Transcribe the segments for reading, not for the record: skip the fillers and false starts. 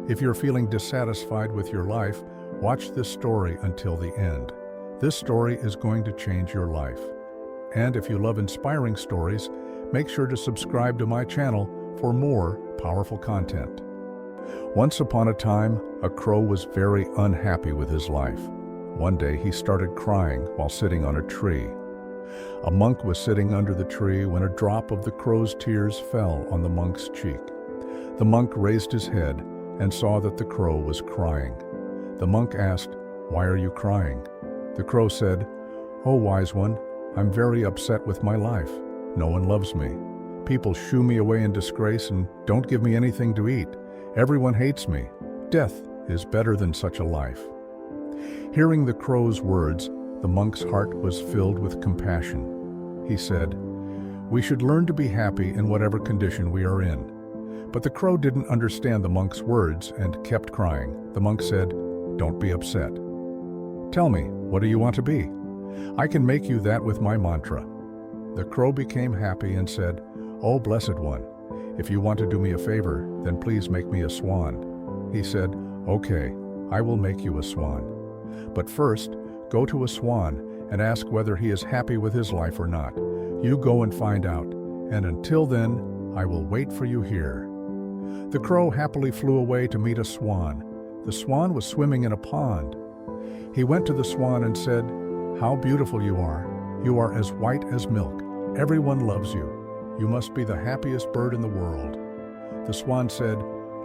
If you're feeling dissatisfied with your life, watch this story until the end. This story is going to change your life. And if you love inspiring stories, make sure to subscribe to my channel for more powerful content. Once upon a time, a crow was very unhappy with his life. One day he started crying while sitting on a tree. A monk was sitting under the tree when a drop of the crow's tears fell on the monk's cheek. The monk raised his head and saw that the crow was crying. The monk asked, "Why are you crying?" The crow said, "Oh, wise one, I'm very upset with my life. No one loves me. People shoo me away in disgrace and don't give me anything to eat. Everyone hates me. Death is better than such a life." Hearing the crow's words, the monk's heart was filled with compassion. He said, "We should learn to be happy in whatever condition we are in." But the crow didn't understand the monk's words and kept crying. The monk said, "Don't be upset. Tell me, what do you want to be? I can make you that with my mantra." The crow became happy and said, "Oh, blessed one, if you want to do me a favor, then please make me a swan." He said, "Okay, I will make you a swan. But first, go to a swan and ask whether he is happy with his life or not. You go and find out, and until then, I will wait for you here." The crow happily flew away to meet a swan. The swan was swimming in a pond. He went to the swan and said, "How beautiful you are. You are as white as milk. Everyone loves you. You must be the happiest bird in the world." The swan said,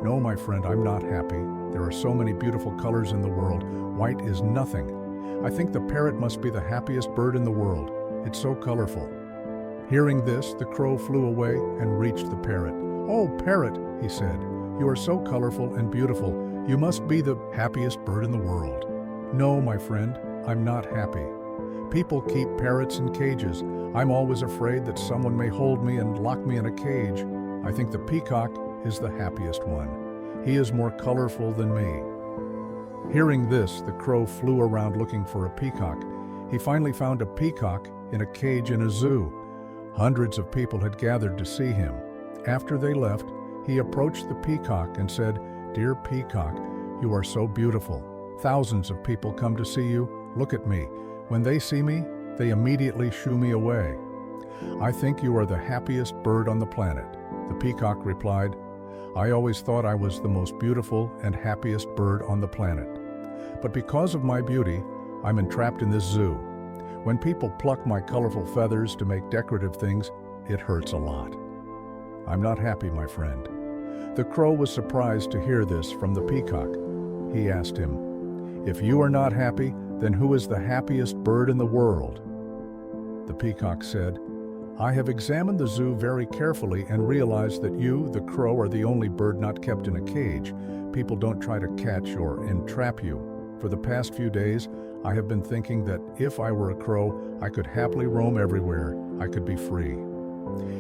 "No, my friend, I'm not happy. There are so many beautiful colors in the world. White is nothing. I think the parrot must be the happiest bird in the world. It's so colorful." Hearing this, the crow flew away and reached the parrot. "Oh, parrot," he said, "you are so colorful and beautiful. You must be the happiest bird in the world." "No, my friend, I'm not happy. People keep parrots in cages. I'm always afraid that someone may hold me and lock me in a cage. I think the peacock is the happiest one. He is more colorful than me." Hearing this, the crow flew around looking for a peacock. He finally found a peacock in a cage in a zoo. Hundreds of people had gathered to see him. After they left, he approached the peacock and said, "Dear peacock, you are so beautiful. Thousands of people come to see you. Look at me. When they see me, they immediately shoo me away. I think you are the happiest bird on the planet." The peacock replied, "I always thought I was the most beautiful and happiest bird on the planet. But because of my beauty, I'm entrapped in this zoo. When people pluck my colorful feathers to make decorative things, it hurts a lot. I'm not happy, my friend." The crow was surprised to hear this from the peacock. He asked him, "If you are not happy, then who is the happiest bird in the world?" The peacock said, "I have examined the zoo very carefully and realized that you, the crow, are the only bird not kept in a cage. People don't try to catch or entrap you. For the past few days, I have been thinking that if I were a crow, I could happily roam everywhere. I could be free."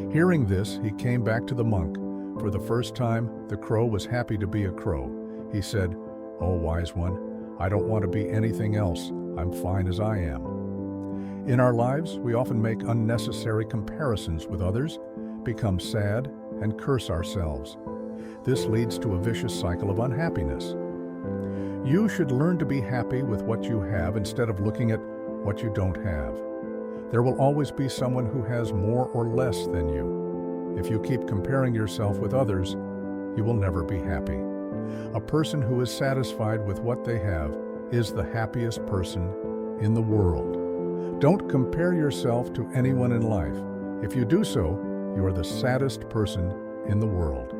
Hearing this, he came back to the monk. For the first time, the crow was happy to be a crow. He said, "Oh, wise one, I don't want to be anything else. I'm fine as I am." In our lives, we often make unnecessary comparisons with others, become sad, and curse ourselves. This leads to a vicious cycle of unhappiness. You should learn to be happy with what you have instead of looking at what you don't have. There will always be someone who has more or less than you. If you keep comparing yourself with others, you will never be happy. A person who is satisfied with what they have is the happiest person in the world. Don't compare yourself to anyone in life. If you do so, you are the saddest person in the world.